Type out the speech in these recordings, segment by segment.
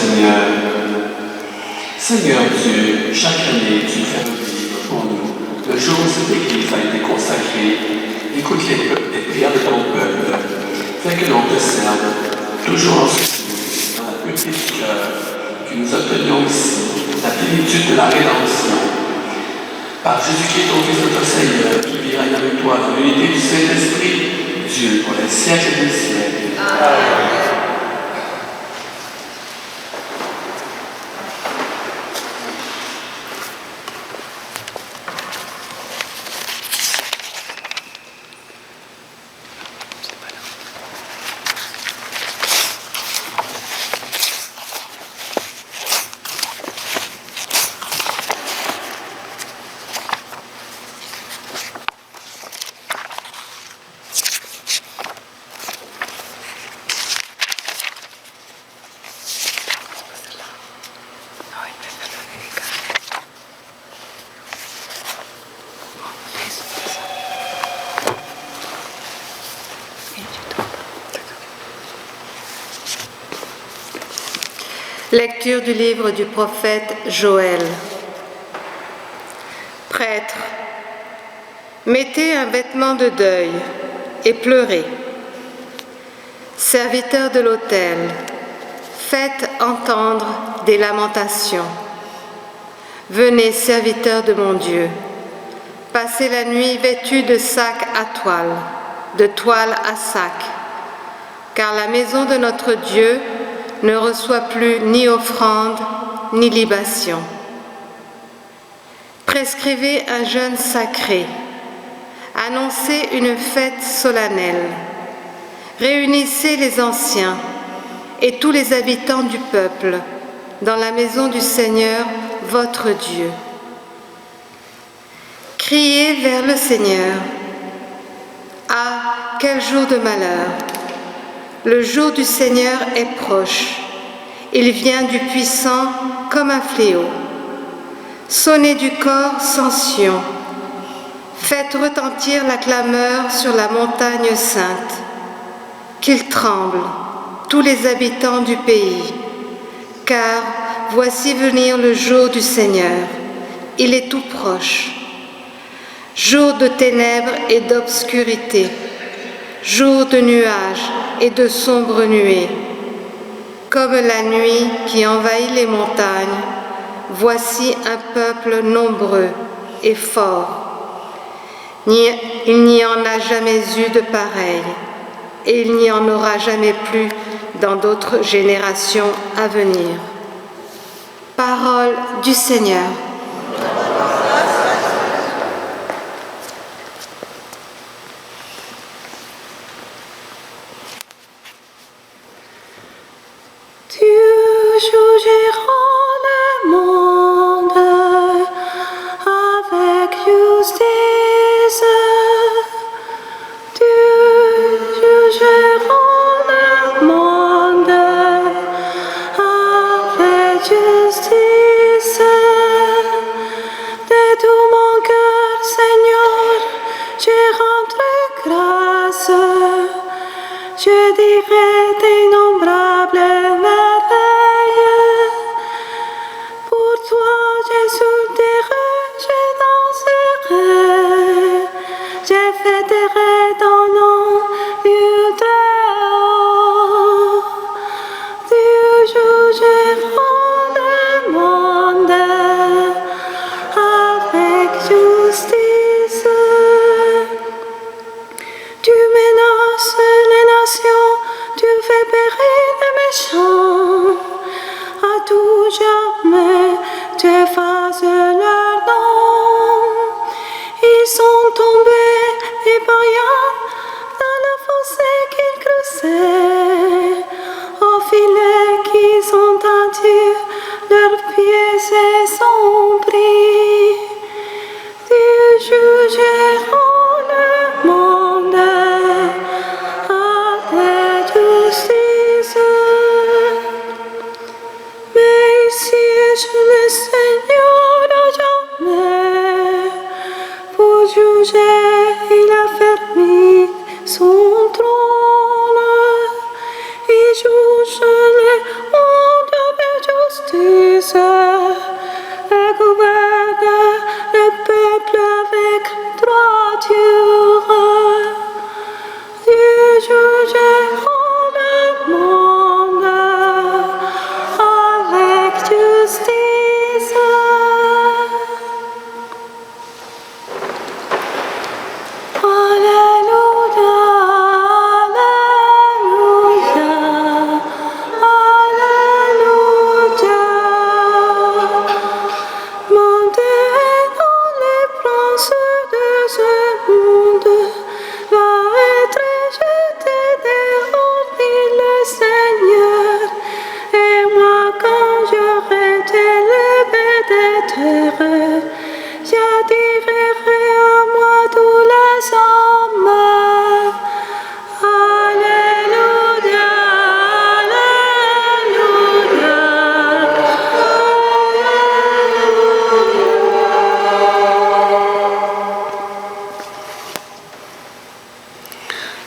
Seigneur. Seigneur Dieu, chaque année, tu fais un livre pour nous. Le jour où cette église a été consacrée, écoute les prières de ton peuple. Fais que l'on te serve, toujours en souci, dans la petite cœur, que nous obtenions ici la plénitude de la rédemption. Par Jésus-Christ, ton Fils, notre Seigneur, qui vit avec toi dans l'unité du Saint-Esprit, Dieu, pour les siècles des siècles. Amen. Lecture du livre du prophète Joël. Prêtres, mettez un vêtement de deuil et pleurez. Serviteurs de l'autel, faites entendre des lamentations. Venez, serviteurs de mon Dieu, passez la nuit vêtus de sac à toile, de toile à sac, car la maison de notre Dieu ne reçoit plus ni offrande, ni libation. Prescrivez un jeûne sacré, annoncez une fête solennelle, réunissez les anciens et tous les habitants du peuple dans la maison du Seigneur, votre Dieu. Criez vers le Seigneur. Ah, quel jour de malheur! Le jour du Seigneur est proche. Il vient du puissant comme un fléau. Sonnez du corps sans Sion. Faites retentir la clameur sur la montagne sainte. Qu'ils tremblent, tous les habitants du pays. Car voici venir le jour du Seigneur. Il est tout proche. Jour de ténèbres et d'obscurité. Jour de nuages et de sombres nuées. Comme la nuit qui envahit les montagnes, voici un peuple nombreux et fort. Il n'y en a jamais eu de pareil, et il n'y en aura jamais plus dans d'autres générations à venir. Parole du Seigneur. Juge les mondes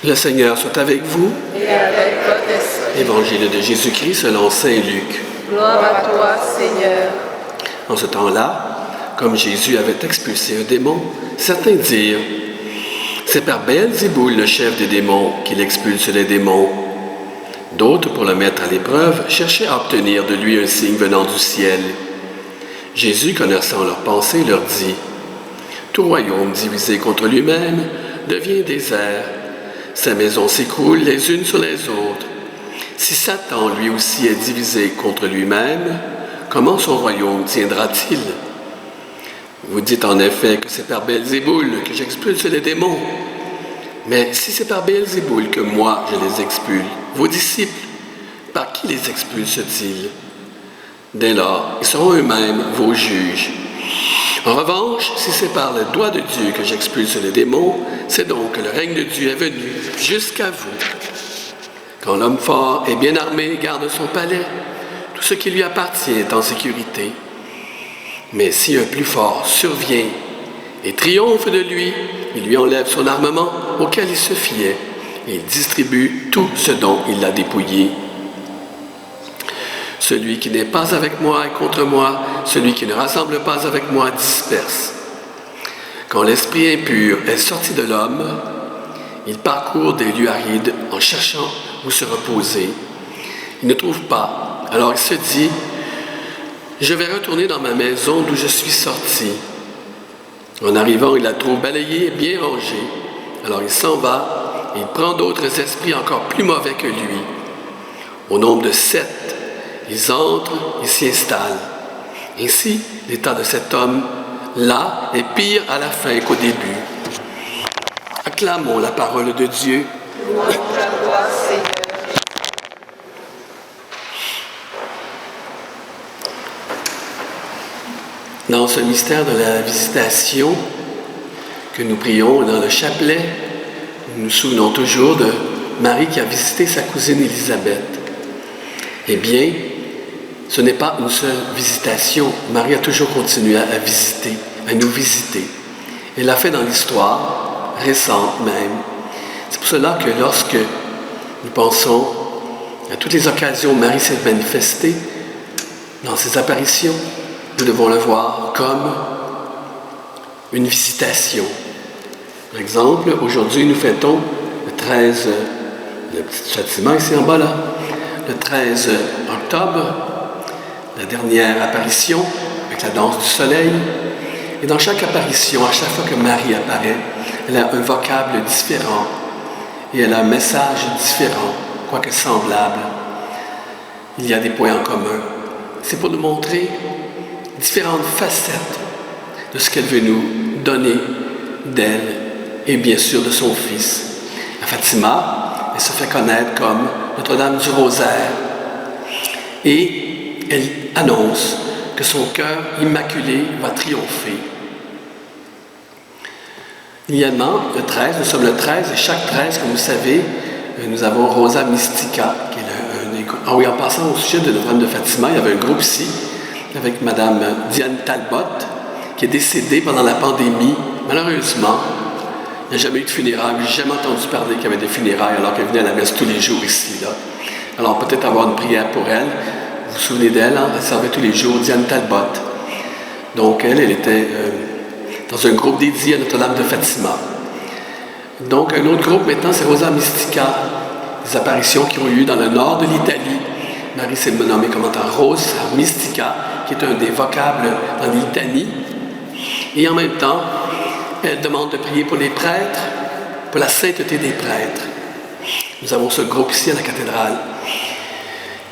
Le Seigneur soit avec vous. Et avec votre esprit. Évangile de Jésus-Christ selon saint Luc. Gloire à toi, Seigneur. En ce temps-là, comme Jésus avait expulsé un démon, certains dirent « C'est par Béelzéboul, le chef des démons, qu'il expulse les démons. » D'autres, pour le mettre à l'épreuve, cherchaient à obtenir de lui un signe venant du ciel. Jésus, connaissant leurs pensées, leur dit « Tout royaume divisé contre lui-même devient désert. Ses maisons s'écroulent les unes sur les autres. Si Satan, lui aussi, est divisé contre lui-même, comment son royaume tiendra-t-il? Vous dites en effet que c'est par Béelzéboul que j'expulse les démons. Mais si c'est par Béelzéboul que moi je les expulse, vos disciples, par qui les expulsent-ils? Dès lors, ils seront eux-mêmes vos juges. En revanche, si c'est par le doigt de Dieu que j'expulse les démons, c'est donc que le règne de Dieu est venu jusqu'à vous. Quand l'homme fort et bien armé garde son palais, tout ce qui lui appartient est en sécurité. Mais si un plus fort survient et triomphe de lui, il lui enlève son armement auquel il se fiait et il distribue tout ce dont il l'a dépouillé. Celui qui n'est pas avec moi est contre moi, celui qui ne rassemble pas avec moi disperse. Quand l'esprit impur est sorti de l'homme, il parcourt des lieux arides en cherchant où se reposer. Il ne trouve pas, alors il se dit « Je vais retourner dans ma maison d'où je suis sorti. » En arrivant, il la trouve balayée et bien rangée. Alors il s'en va et il prend d'autres esprits encore plus mauvais que lui. Au nombre de 7, ils entrent et s'y installent. Ainsi, l'état de cet homme-là est pire à la fin qu'au début. Acclamons la parole de Dieu. Gloire à toi, Seigneur. Dans ce mystère de la visitation que nous prions dans le chapelet, nous nous souvenons toujours de Marie qui a visité sa cousine Élisabeth. Eh bien, ce n'est pas une seule visitation. Marie a toujours continué à visiter, à nous visiter. Elle l'a fait dans l'histoire, récente même. C'est pour cela que lorsque nous pensons à toutes les occasions où Marie s'est manifestée, dans ses apparitions, nous devons le voir comme une visitation. Par exemple, aujourd'hui, nous fêtons le 13, le petit châtiment ici en bas là, le 13 octobre, la dernière apparition avec la danse du soleil. Et dans chaque apparition, à chaque fois que Marie apparaît, elle a un vocable différent et elle a un message différent, quoique semblable. Il y a des points en commun. C'est pour nous montrer différentes facettes de ce qu'elle veut nous donner d'elle et bien sûr de son fils. À Fatima, elle se fait connaître comme Notre-Dame du Rosaire et elle annonce que son cœur immaculé va triompher. Également, le 13, nous sommes le 13 et chaque 13, comme vous savez, nous avons Rosa Mystica, qui est Ah oui, en passant au sujet de Notre-Dame de Fatima, il y avait un groupe ici avec Madame Diane Talbot, qui est décédée pendant la pandémie. Malheureusement, il n'y a jamais eu de funérailles. Je n'ai jamais entendu parler qu'il y avait des funérailles alors qu'elle venait à la messe tous les jours ici. Là. Alors peut-être avoir une prière pour elle. Vous vous souvenez d'elle, hein? Elle servait tous les jours, Diane Talbot. Donc elle était dans un groupe dédié à Notre-Dame de Fatima. Donc un autre groupe maintenant, c'est Rosa Mystica. Des apparitions qui ont eu lieu dans le nord de l'Italie. Marie s'est nommée comme étant Rosa Mystica, qui est un des vocables dans les litanies. Et en même temps, elle demande de prier pour les prêtres, pour la sainteté des prêtres. Nous avons ce groupe ici à la cathédrale.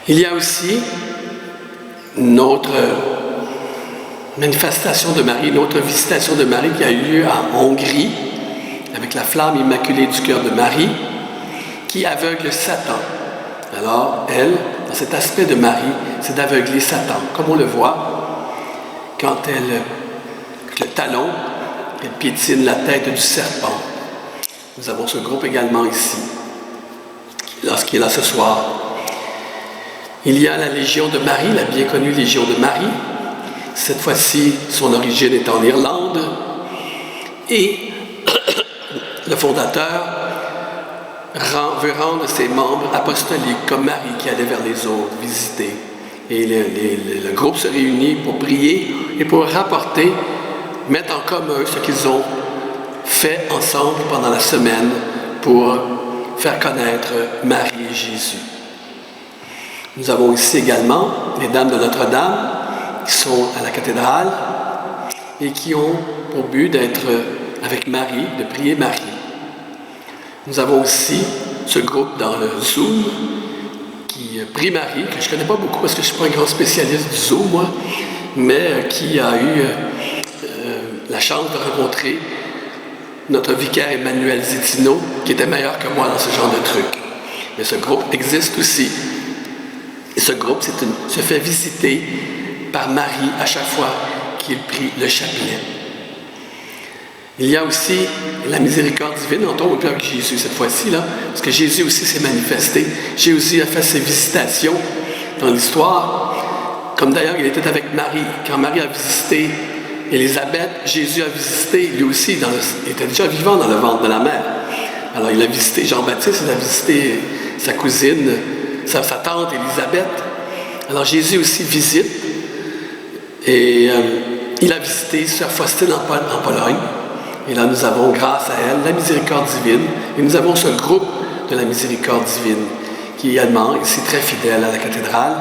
Il y a aussi une autre manifestation de Marie, une autre visitation de Marie qui a eu lieu en Hongrie, avec la flamme immaculée du cœur de Marie, qui aveugle Satan. Alors, elle, dans cet aspect de Marie, c'est d'aveugler Satan. Comme on le voit, quand elle, avec le talon, elle piétine la tête du serpent. Nous avons ce groupe également ici, qui est là ce soir. Il y a la Légion de Marie, la bien connue Légion de Marie. Cette fois-ci, son origine est en Irlande. Et le fondateur veut rendre ses membres apostoliques comme Marie qui allait vers les autres, visiter. Et le groupe se réunit pour prier et pour rapporter, mettre en commun ce qu'ils ont fait ensemble pendant la semaine pour faire connaître Marie et Jésus. Nous avons ici également les Dames de Notre-Dame qui sont à la cathédrale et qui ont pour but d'être avec Marie, de prier Marie. Nous avons aussi ce groupe dans le Zoom qui prie Marie, que je ne connais pas beaucoup parce que je ne suis pas un grand spécialiste du Zoom, moi, mais qui a eu la chance de rencontrer notre vicaire Emmanuel Zitino, qui était meilleur que moi dans ce genre de truc. Mais ce groupe existe aussi. Et ce groupe se fait visiter par Marie à chaque fois qu'il prie le chapelet. Il y a aussi la miséricorde divine, on tombe au plus avec Jésus cette fois-ci, là, parce que Jésus aussi s'est manifesté. Jésus a fait ses visitations dans l'histoire, comme d'ailleurs il était avec Marie. Quand Marie a visité Élisabeth, Jésus a visité lui aussi, il était déjà vivant dans le ventre de la mère. Alors il a visité Jean-Baptiste, il a visité sa cousine, sa tante Élisabeth. Alors Jésus aussi visite, et il a visité Sœur Faustine en Pologne. Et là, nous avons, grâce à elle, la miséricorde divine. Et nous avons ce groupe de la miséricorde divine qui est également ici très fidèle à la cathédrale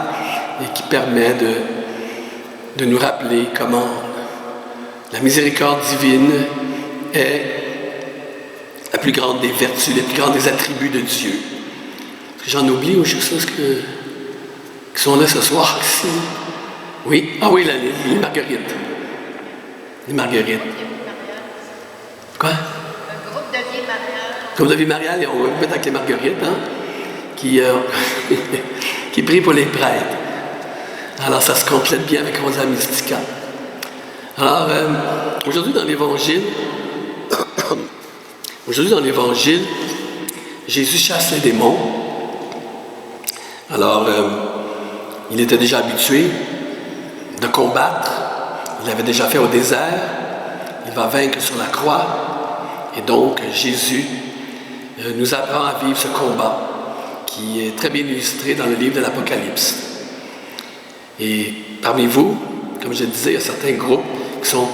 et qui permet de nous rappeler comment la miséricorde divine est la plus grande des vertus, les plus grands des attributs de Dieu. Est-ce que j'en oublie ou quelque chose qui sont là ce soir ici? Oui? Ah oui, les marguerites. Les marguerites. Quoi? Un groupe de vie mariale. Groupe de vie mariale, et on va mettre avec les marguerites, hein, qui prient pour les prêtres. Alors, ça se complète bien avec Rosa Mystica. Alors, aujourd'hui dans l'Évangile, Jésus chasse les démons. Alors, il était déjà habitué de combattre. Il l'avait déjà fait au désert. Il va vaincre sur la croix. Et donc, Jésus nous apprend à vivre ce combat qui est très bien illustré dans le livre de l'Apocalypse. Et parmi vous, comme je disais, il y a certains groupes qui sont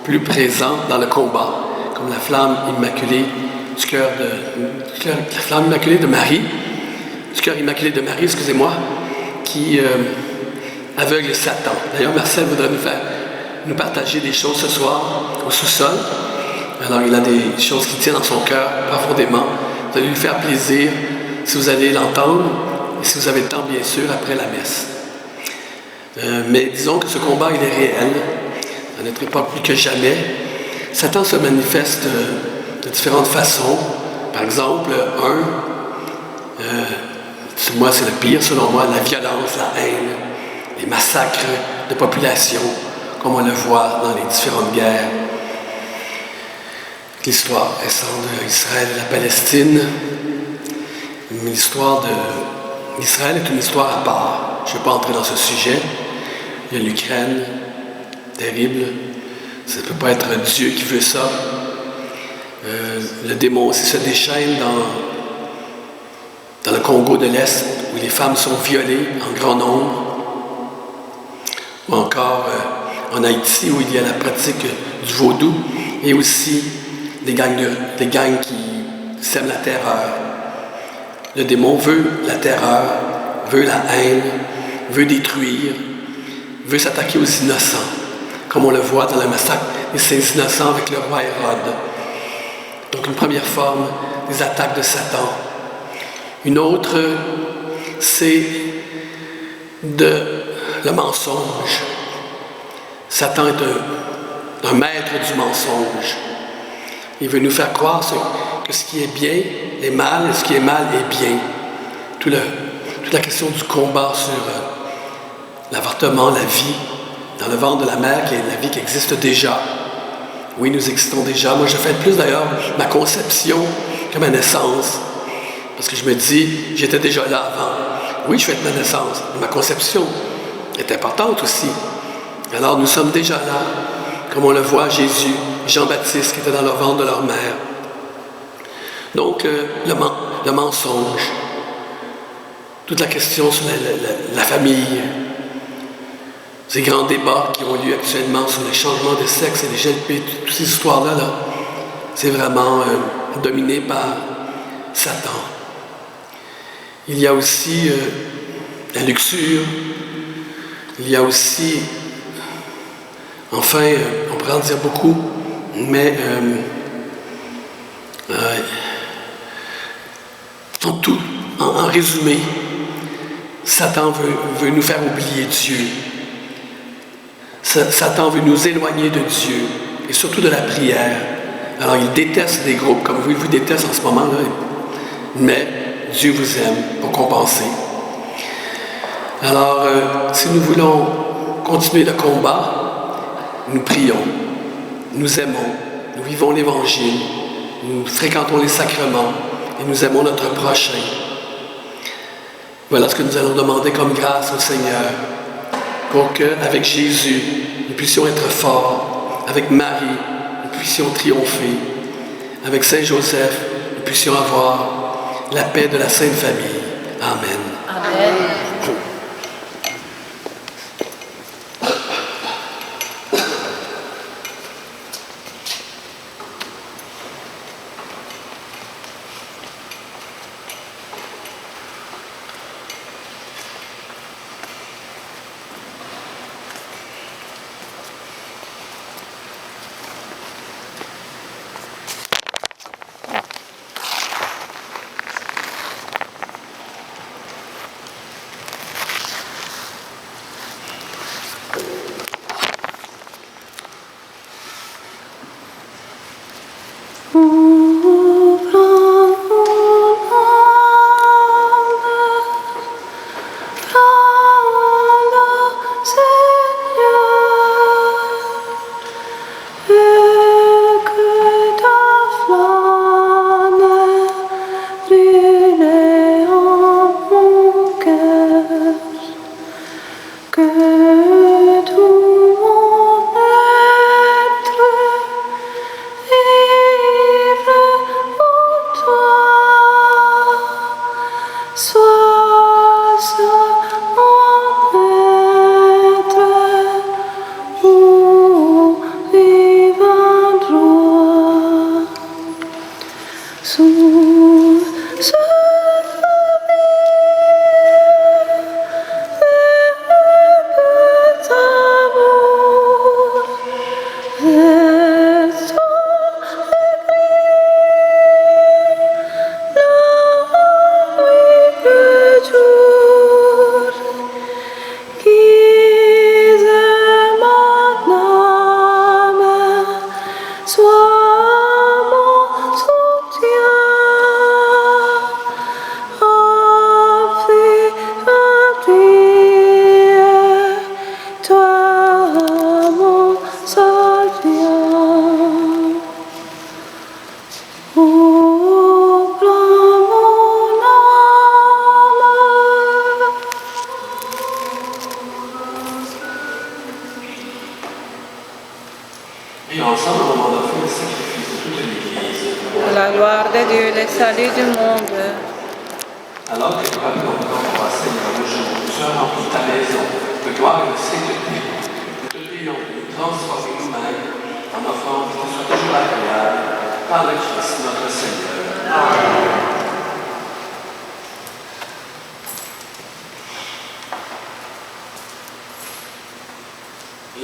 plus présents dans le combat, comme la flamme immaculée du cœur la flamme immaculée de Marie, du cœur immaculé de Marie, excusez-moi, qui aveugle Satan. D'ailleurs, Marcel voudrait nous partager des choses ce soir au sous-sol. Alors, il a des choses qui tiennent dans son cœur profondément. Vous allez lui faire plaisir si vous allez l'entendre et si vous avez le temps, bien sûr, après la messe. Mais disons que ce combat, il est réel. À notre époque, plus que jamais, Satan se manifeste de différentes façons. Par exemple, moi, c'est le pire, selon moi, la violence, la haine, les massacres de population, comme on le voit dans les différentes guerres. L'histoire récente d'Israël et la Palestine, l'histoire d'Israël est une histoire à part. Je ne vais pas entrer dans ce sujet. Il y a l'Ukraine, terrible. Ça ne peut pas être Dieu qui veut ça. Le démon aussi se déchaîne dans le Congo de l'Est, où les femmes sont violées en grand nombre. Ou encore en Haïti, où il y a la pratique du vaudou, et aussi des gangs qui sèment la terreur. Le démon veut la terreur, veut la haine, veut détruire, veut s'attaquer aux innocents, comme on le voit dans le massacre de ces innocents avec le roi Hérode. Donc une première forme des attaques de Satan. Une autre, c'est le mensonge. Satan est un maître du mensonge. Il veut nous faire croire que ce qui est bien est mal et ce qui est mal est bien. Toute la question du combat sur l'avortement, la vie, dans le ventre de la mère, qui est la vie qui existe déjà. Oui, nous existons déjà. Moi, je fais plus d'ailleurs ma conception que ma naissance. Parce que je me dis, j'étais déjà là avant. Oui, je fais ma naissance, mais ma conception est importante aussi. Alors, nous sommes déjà là, comme on le voit, Jésus, Jean-Baptiste, qui était dans le ventre de leur mère. Donc, de mensonges, toute la question sur la famille, ces grands débats qui ont lieu actuellement sur les changements de sexe et les GLP, toutes ces histoires-là, c'est vraiment dominé par Satan. Il y a aussi la luxure, il y a aussi, enfin, on pourrait en dire beaucoup, mais en tout, en résumé, Satan veut nous faire oublier Dieu. Satan veut nous éloigner de Dieu et surtout de la prière. Alors il déteste des groupes comme vous, il vous déteste en ce moment-là, mais Dieu vous aime pour compenser. Alors, si nous voulons continuer le combat, nous prions, nous aimons, nous vivons l'Évangile, nous fréquentons les sacrements et nous aimons notre prochain. Voilà ce que nous allons demander comme grâce au Seigneur, pour qu'avec Jésus, nous puissions être forts, avec Marie, nous puissions triompher, avec Saint Joseph, nous puissions avoir la paix de la Sainte Famille. Amen. Amen. Et ensemble, on va offrir le sacrifice de toute l'Église. Pour la gloire de Dieu, le salut du monde. Alors que nous rappelons encore, Seigneur, le jour où tu as rempli ta maison de gloire et de sainteté, nous te prions de nous transformer nous-mêmes en offrant qui te soit toujours agréable par le Christ notre Seigneur. Amen.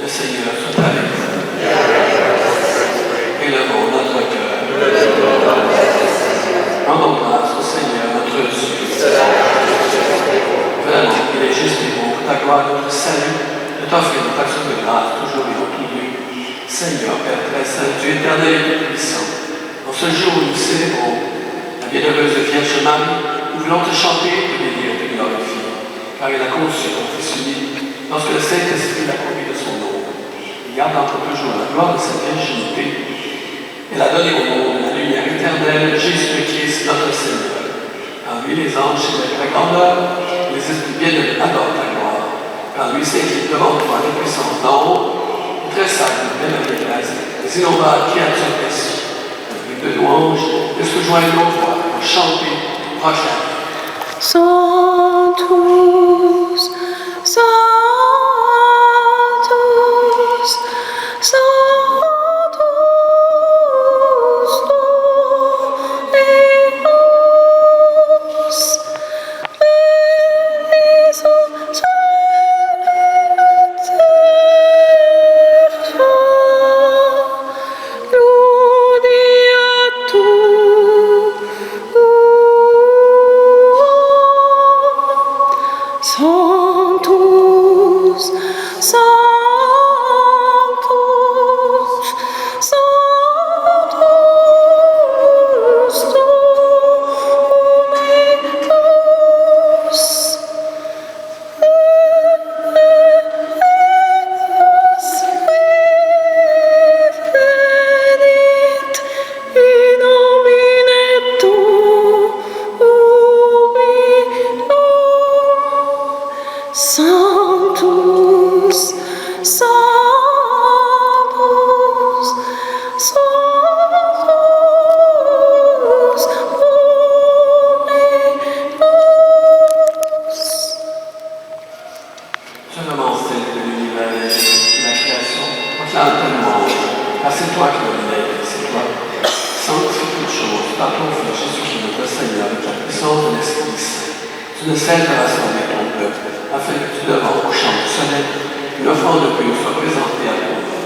Le Seigneur soit avec vous. Élevons notre cœur. Rendons grâce au Seigneur notre Dieu. Vraiment, il est juste et bon pour ta gloire et notre salut de t'offrir notre action de grâce toujours et en tout lieu. Seigneur, Père très saint, Dieu éternel et tout-puissant, en ce jour où nous célébrons la bienheureuse Vierge Marie, nous voulons te chanter, te bénir et te glorifier, car elle a conçu ton Fils unique lorsque le Saint-Esprit l'a conduit de son nom. Il garde encore toujours la gloire de sa virginité. Elle a donné au monde la lumière éternelle, Jésus-Christ, notre Seigneur. Par lui, les anges célèbrent ta grandeur, les esprits bien adorent ta gloire. Par lui, s'inclinent devant toi les puissances d'en haut, et tressaillent de belle allégresse, les innombrables créatures des cieux. Avec de louanges, de se joindre aux voix, pour chanter, prochain. Sanctus, Sanctus, Sanctus, Deus, benedictus Sanctus, Sanctus, Sanctus, Dominus, venit in nomine tuum, Sanctus, Sanctus, Sanctus, Dominus. Je demande celle de l'univers, de la création, proclame ta louange, car c'est toi qui as l'univers, c'est toi. Sanctifie toutes choses par ton Fils Jésus-Christ, notre Seigneur, avec la puissance de l'Esprit Saint. Tu ne cesses de rassembler ton peuple, afin que tu devant au chant du soleil, une offrande de paix soit présentée à ton nom.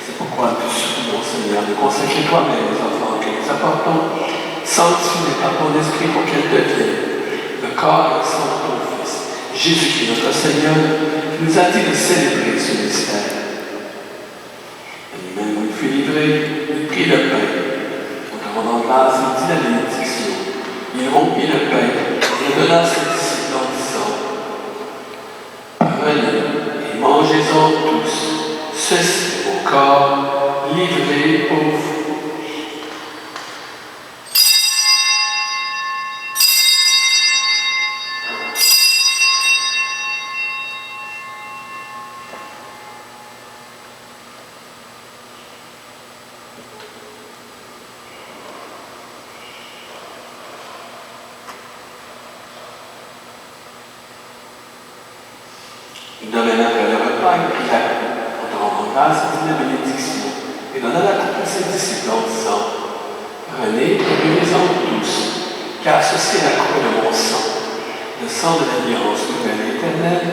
C'est pourquoi nous te supplions, Seigneur, de consacrer toi-même les offrandes que nous apportons, sanctifie par ton esprit pour qu'elles deviennent le corps et le sang de ton Fils, Jésus-Christ, notre Seigneur, qui nous a dit de célébrer ce mystère. Et lui-même, où il fut livré, il prit le pain. En te rendant grâce, il dit la bénédiction. Il rompit le pain et le donna à ses disciples en disant: Prenez et mangez-en tous. Ceci est mon corps livré pour vous. De même après le repas, il prit la coupe, en te rendant grâce, il dit la bénédiction, et donna la coupe à ses disciples en disant: Prenez et buvez-en tous, car ceci est la coupe de mon sang, le sang de l'alliance nouvelle et éternelle,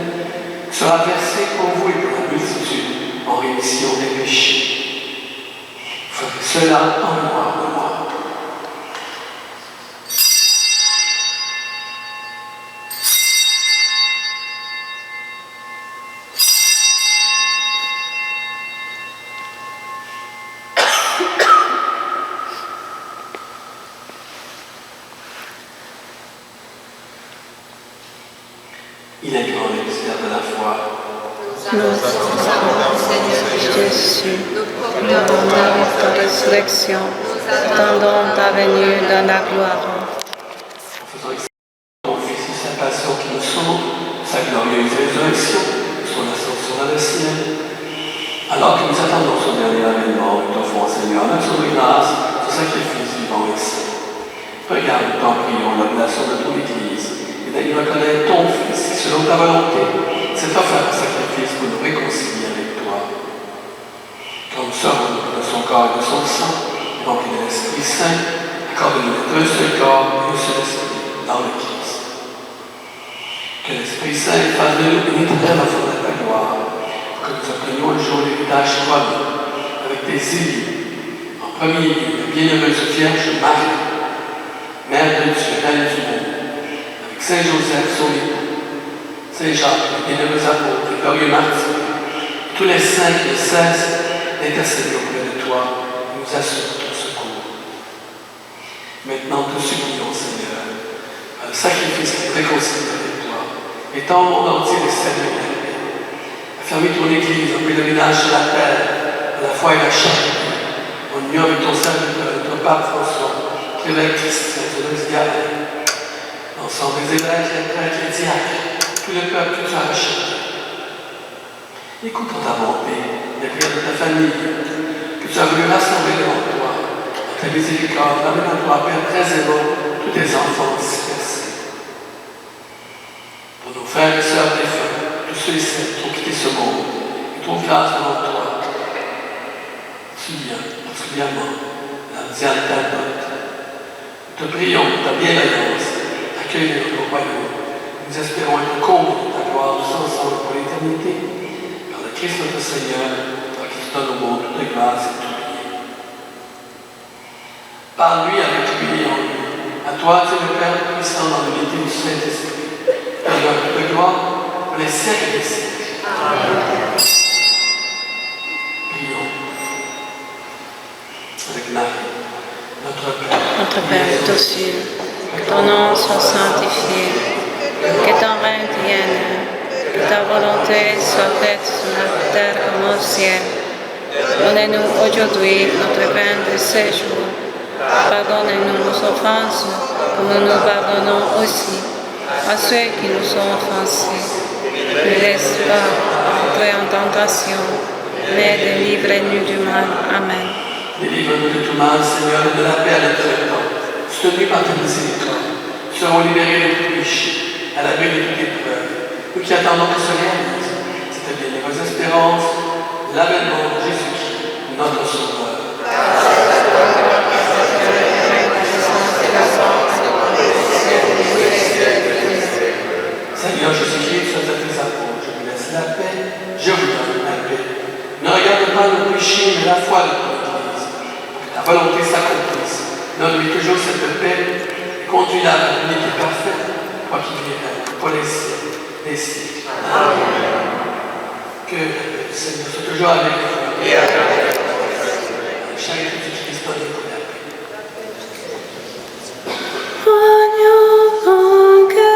qui sera versé pour vous et pour la multitude en rémission des péchés. Faites cela en mémoire de moi. Il est grand le mystère de la foi. Nous Jésus, nous attendons ta résurrection, attendons ta venue dans la gloire. En faisant expérience de ton Fils et sa passion qui nous sauve, sa glorieuse résurrection, son ascension dans le ciel. Alors que nous attendons son dernier avènement, nous t'offrons, Seigneur, notre grâce, ce sacrifice vivant et saint. Regarde, nous t'en prions, l'oblation de ton Église, et d'ailleurs reconnaître ton Fils, qui, selon ta volonté, s'est offert un sacrifice pour nous réconcilier avec toi. Quand nous serons de son corps et de son sang, remplis de l'Esprit Saint, accorde-nous d'être un seul corps et un seul esprit dans le Christ. Que l'Esprit Saint fasse de nous une éternelle enfant de ta gloire, pour que nous obtenions un jour l'héritage promis avec tes élus. En premier lieu, la bienheureuse Vierge Marie, Mère de Dieu, Reine du monde, avec Saint Joseph, son époux, Saint Jacques, les bienheureux apôtres, les glorieux martyrs, tous les saints qui ne cessent d'intercéder auprès de toi et nous assurent ton secours. Maintenant, te supplions, Seigneur, par le sacrifice qui nous réconcilie avec toi, étends au monde entier les saluts de la paix. Affermis ton Église en pèlerinage sur la terre, à la foi et la charité, en union avec ton serviteur, notre Pape François, l'évêque Christian, l'ensemble des évêques, les prêtres, les diacres, tout le peuple que tu as racheté. Écoute en ta bonté les prières de ta famille, que tu as voulu rassembler devant toi, en ta miséricorde, ramène à toi, Père très aimant, tous tes enfants dispersés. ceux et celles qui ont quitté ce monde et trouvent grâce devant toi. Souviens particulièrement la Ziane Talbot. Nous te prions pour ta bienveillance, accueille notre royaume. Nous espérons être comblés de ta gloire tous ensemble pour l'éternité. Par le Christ notre Seigneur, toi qui donnes au monde toute grâce et tout bien. Par lui, avec lui et en lui. À toi, tu es le Père puissant dans l'unité du Saint-Esprit. Donne toute gloire pour les siècles des siècles. Amen. Prions. Avec Marie, notre Père. Notre Père est aux cieux, que ton nom soit sanctifié, que ton règne vienne, que ta volonté soit faite sur la terre comme au ciel. Donnez-nous aujourd'hui notre pain de ce jour. Pardonnez-nous nos offenses, comme nous pardonnons aussi à ceux qui nous ont offensés. Ne laisse pas entrer en tentation, mais délivre-nous du mal. Amen. Délivre-nous de tout mal, Seigneur, et de la paix à l'éternel. Soutenus par ta miséricorde, nous serons libérés de tout péché, à l'abri de toute épreuve. Nous qui attendons que se réalise cette bienheureuse espérance, l'avènement de Jésus-Christ, notre Sauveur. Seigneur Jésus-Christ, sois à tes apôtres, je vous laisse la paix, je vous donne la paix. Ne regarde pas nos péchés, mais la foi de ton Église. Que ta volonté s'accomplisse. Donne-lui toujours cette paix, conduis-la à l'unité parfaite, toi qui viendras pour les siècles, les siècles. Amen. Que le Seigneur soit toujours avec vous. Et avec la charité du Christ, donne pour la paix. Agneau de Dieu,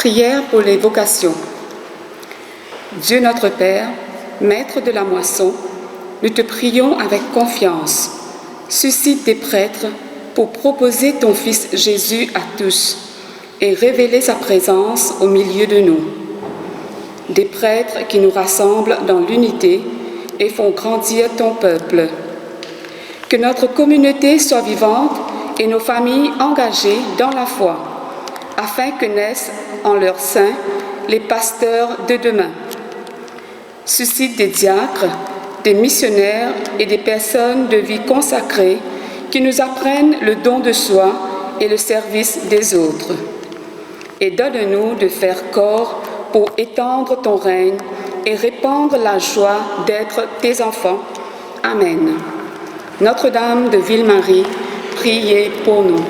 Prière pour les vocations. Dieu notre Père, Maître de la moisson, nous te prions avec confiance. Suscite des prêtres pour proposer ton Fils Jésus à tous et révéler sa présence au milieu de nous. Des prêtres qui nous rassemblent dans l'unité et font grandir ton peuple. Que notre communauté soit vivante et nos familles engagées dans la foi, afin que naissent en leur sein les pasteurs de demain. Suscite des diacres, des missionnaires et des personnes de vie consacrées qui nous apprennent le don de soi et le service des autres. Et donne-nous de faire corps pour étendre ton règne et répandre la joie d'être tes enfants. Amen. Notre-Dame de Ville-Marie, priez pour nous.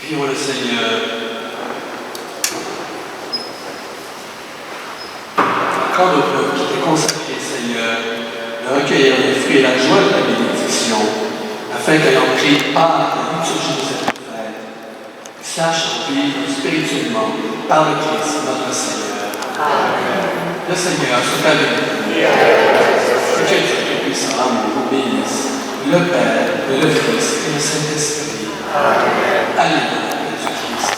Prions le Seigneur. Accorde au peuple qui t'est consacré, Seigneur, de recueillir les fruits et la joie de la bénédiction, afin qu'ayant pris part à la liturgie de cette fête, sache en vivre spirituellement par le Christ, notre Seigneur. Amen. Le Seigneur soit avec nous. Que Dieu Tout-Puissant, amour, vous bénisse, le Père, le Fils et le Saint-Esprit. Alléluia, Jésus-Christ.